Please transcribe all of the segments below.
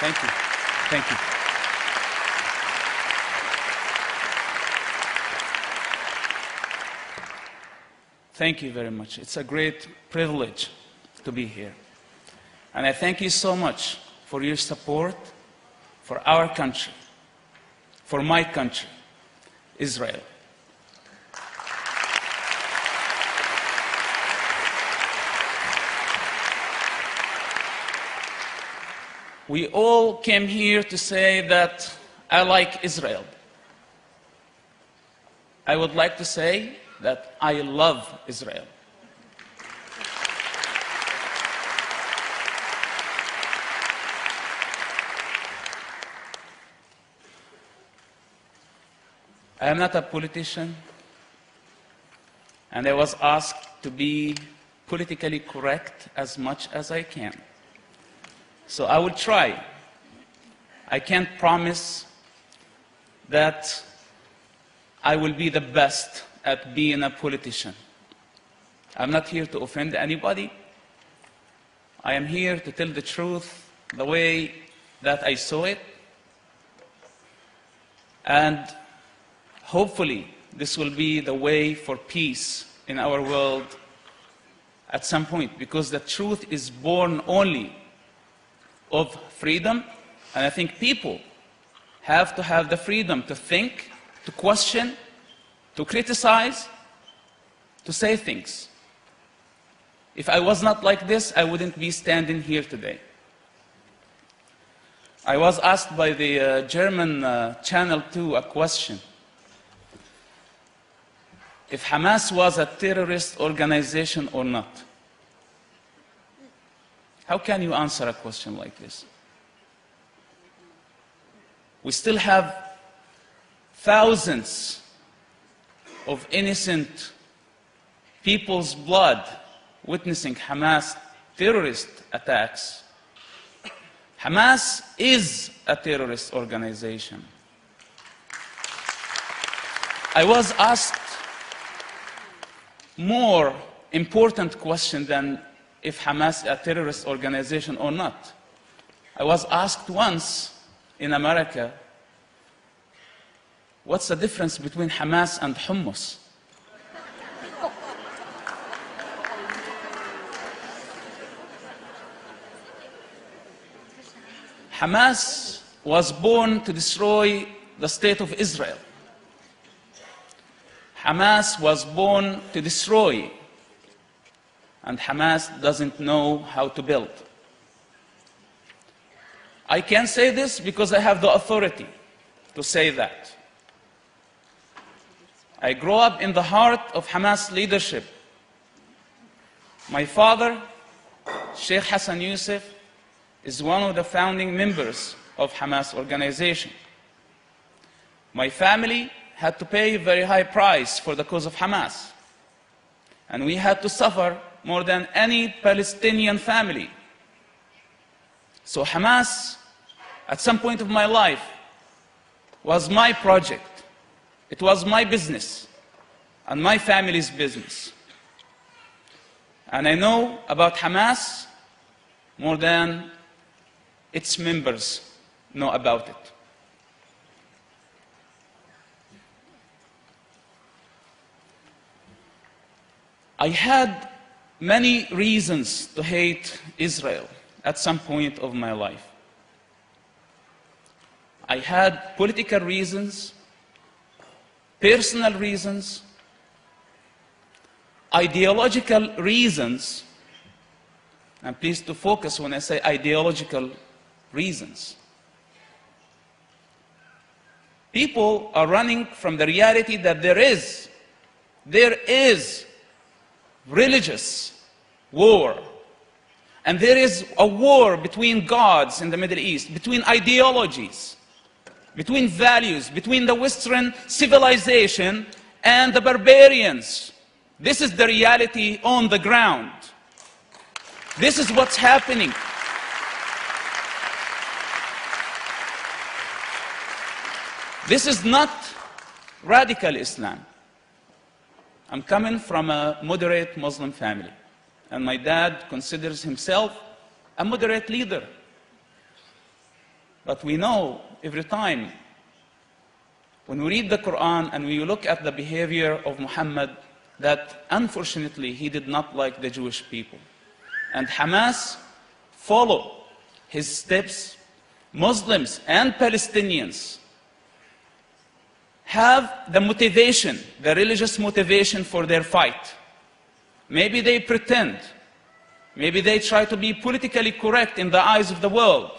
Thank you. Thank you. Thank you very much. It's a great privilege to be here. And I thank you so much for your support for our country, for my country, Israel. We all came here to say that I like Israel. I would like to say that I love Israel. I am not a politician, and I was asked to be politically correct as much as I can. So I will try. I can't promise that I will be the best at being a politician. I'm not here to offend anybody. I am here to tell the truth the way that I saw it. And hopefully, this will be the way for peace in our world at some point, because the truth is born only of freedom, and I think people have to have the freedom to think, to question, to criticize, to say things. If I was not like this, I wouldn't be standing here today. I was asked by the German Channel 2 a question. If Hamas was a terrorist organization or not. How can you answer a question like this? We still have thousands of innocent people's blood witnessing Hamas terrorist attacks. Hamas is a terrorist organization. I was asked more important question than if Hamas is a terrorist organization or not. I was asked once in America, what's the difference between Hamas and hummus? Hamas was born to destroy the state of Israel. Hamas was born to destroy, and Hamas doesn't know how to build. I can say this because I have the authority to say that. I grew up in the heart of Hamas leadership. My father, Sheikh Hassan Youssef, is one of the founding members of Hamas organization. My family had to pay a very high price for the cause of Hamas. And we had to suffer more than any Palestinian family. So Hamas, at some point of my life, was my project. It was my business and my family's business. And I know about Hamas more than its members know about it. I had many reasons to hate Israel at some point of my life. I had political reasons, personal reasons, ideological reasons, and please to focus when I say ideological reasons. People are running from the reality that there is religious war. And there is a war between gods in the Middle East, between ideologies, between values, between the Western civilization and the barbarians. This is the reality on the ground. This is what's happening. This is not radical Islam. I'm coming from a moderate Muslim family, and my dad considers himself a moderate leader. But we know every time when we read the Quran and we look at the behavior of Muhammad that unfortunately he did not like the Jewish people. And Hamas follow his steps. Muslims and Palestinians have the motivation, the religious motivation for their fight. Maybe they pretend, maybe they try to be politically correct in the eyes of the world.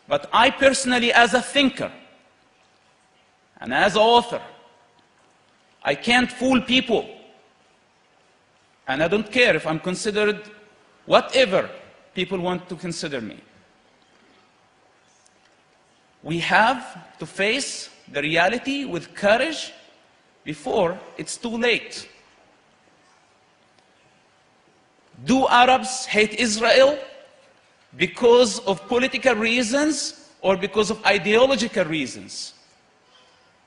But I personally, as a thinker and as an author, I can't fool people. And I don't care if I'm considered whatever people want to consider me. We have to face the reality with courage before it's too late. Do Arabs hate Israel because of political reasons or because of ideological reasons?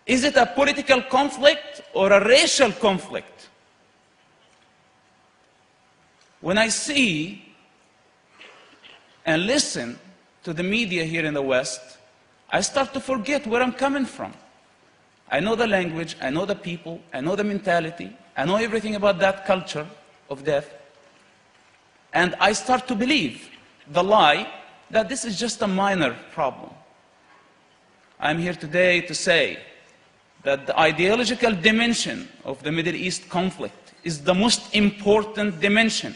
Is it a political conflict or a racial conflict? When I see and listen to the media here in the West, I start to forget where I'm coming from. I know the language, I know the people, I know the mentality, I know everything about that culture of death. And I start to believe the lie that this is just a minor problem. I'm here today to say that the ideological dimension of the Middle East conflict is the most important dimension.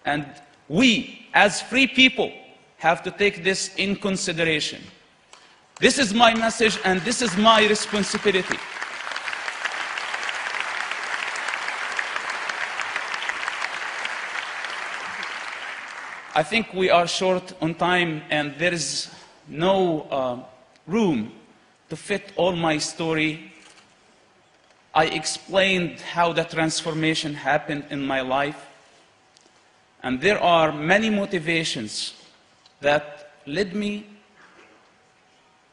And we, as free people, have to take this in consideration. This is my message and this is my responsibility. I think we are short on time and there is no room to fit all my story. I explained how the transformation happened in my life. And there are many motivations that led me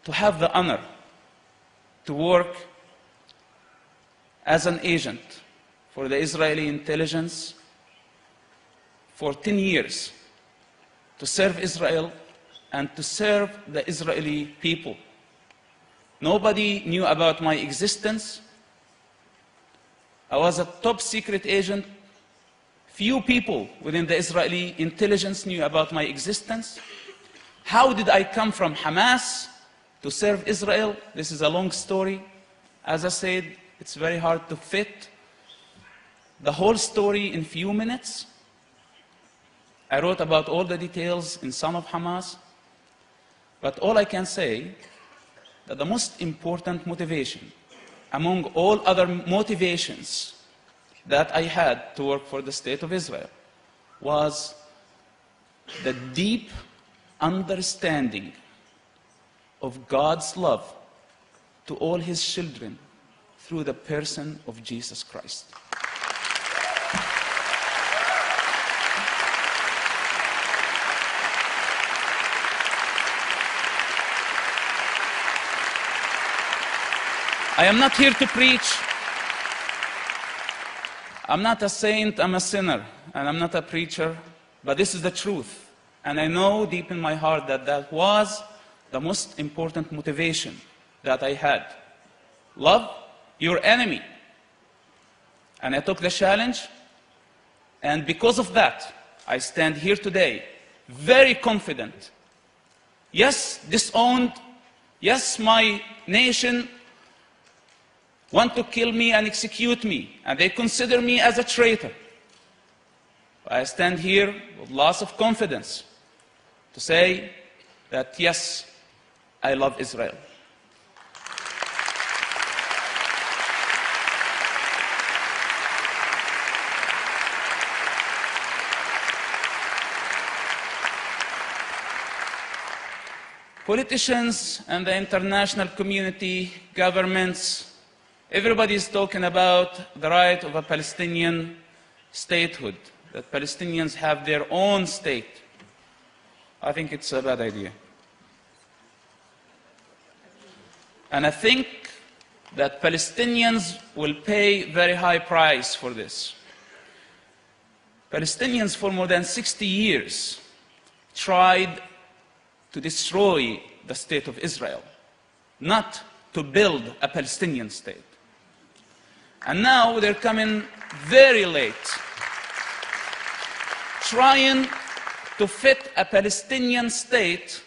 to have the honor to work as an agent for the Israeli intelligence for 10 years, to serve Israel and to serve the Israeli people. Nobody knew about my existence. I was a top secret agent. Few people within the Israeli intelligence knew about my existence. How did I come from Hamas to serve Israel? This is a long story. As I said, it's very hard to fit the whole story in few minutes. I wrote about all the details in Son of Hamas. But all I can say that the most important motivation among all other motivations that I had to work for the State of Israel was the deep understanding of God's love to all His children through the person of Jesus Christ. I am not here to preach. I'm not a saint, I'm a sinner, and I'm not a preacher, but this is the truth. And I know deep in my heart that that was the most important motivation that I had. Love your enemy. And I took the challenge, and because of that, I stand here today very confident. Yes, disowned. Yes, my nation want to kill me and execute me, and they consider me as a traitor. I stand here with lots of confidence to say that, yes, I love Israel. Politicians and the international community, governments, everybody is talking about the right of a Palestinian statehood, that Palestinians have their own state. I think it's a bad idea. And I think that Palestinians will pay very high price for this. Palestinians for more than 60 years tried to destroy the state of Israel, not to build a Palestinian state. And now they're coming very late, trying to fit a Palestinian state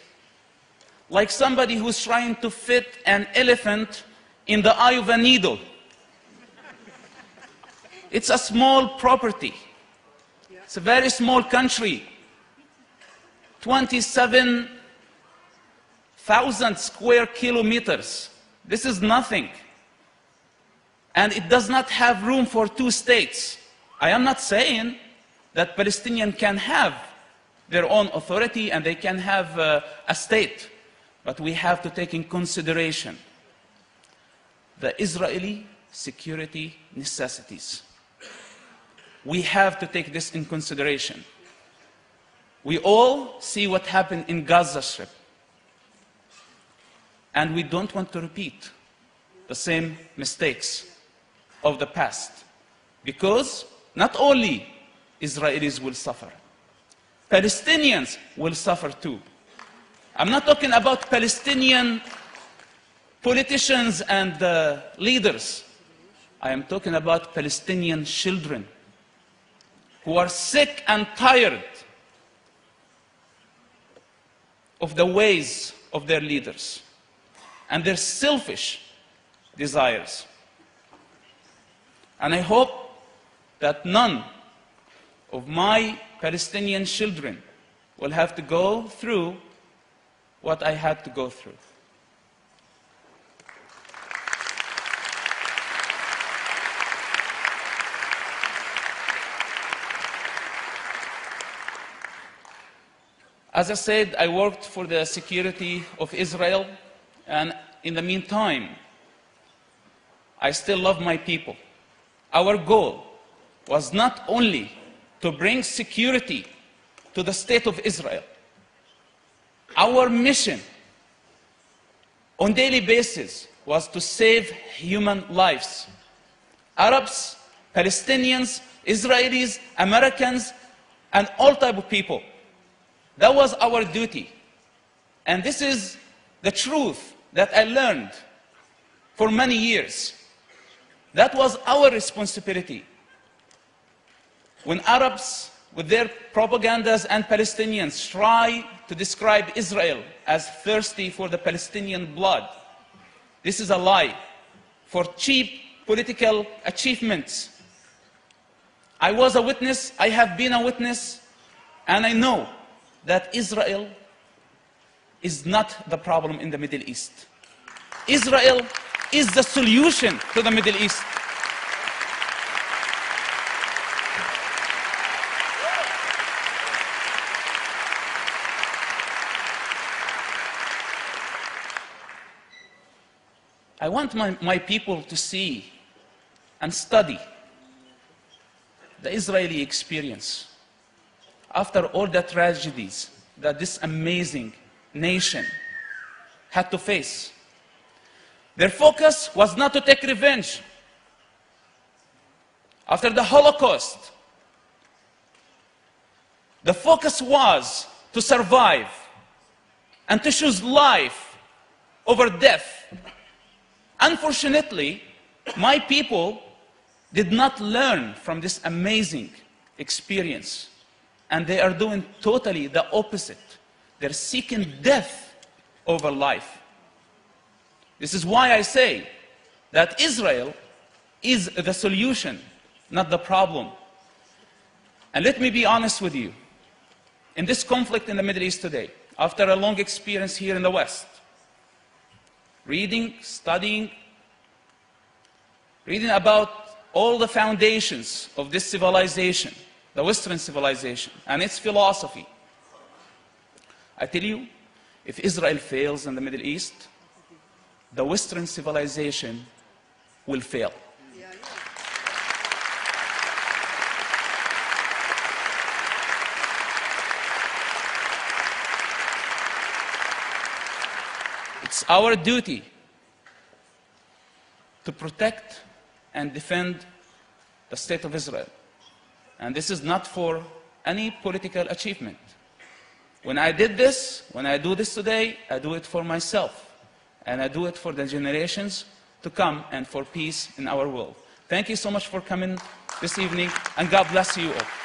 like somebody who's trying to fit an elephant in the eye of a needle. It's a small property. It's a very small country. 27,000 square kilometers. This is nothing. And it does not have room for two states. I am not saying that Palestinians can have their own authority and they can have a state. But we have to take in consideration the Israeli security necessities. We have to take this in consideration. We all see what happened in Gaza Strip. And we don't want to repeat the same mistakes of the past. Because not only Israelis will suffer, Palestinians will suffer too. I'm not talking about Palestinian politicians and leaders. I am talking about Palestinian children who are sick and tired of the ways of their leaders and their selfish desires. And I hope that none of my Palestinian children will have to go through what I had to go through. As I said, I worked for the security of Israel, and in the meantime, I still love my people. Our goal was not only to bring security to the state of Israel. Our mission on a daily basis was to save human lives. Arabs, Palestinians, Israelis, Americans, and all types of people. That was our duty. And this is the truth that I learned for many years. That was our responsibility. When Arabs, with their propagandas, and Palestinians try to describe Israel as thirsty for the Palestinian blood, this is a lie for cheap political achievements. I was a witness, I have been a witness, and I know that Israel is not the problem in the Middle East. Israel is the solution to the Middle East. I want my people to see and study the Israeli experience. After all the tragedies that this amazing nation had to face, their focus was not to take revenge. After the Holocaust, the focus was to survive and to choose life over death. Unfortunately, my people did not learn from this amazing experience, and they are doing totally the opposite. They're seeking death over life. This is why I say that Israel is the solution, not the problem. And let me be honest with you. In this conflict in the Middle East today, after a long experience here in the West, reading, studying, reading about all the foundations of this civilization, the Western civilization, and its philosophy, I tell you, if Israel fails in the Middle East, the Western civilization will fail. It's our duty to protect and defend the state of Israel. And this is not for any political achievement. When I did this, when I do this today, I do it for myself. And I do it for the generations to come and for peace in our world. Thank you so much for coming this evening, and God bless you all.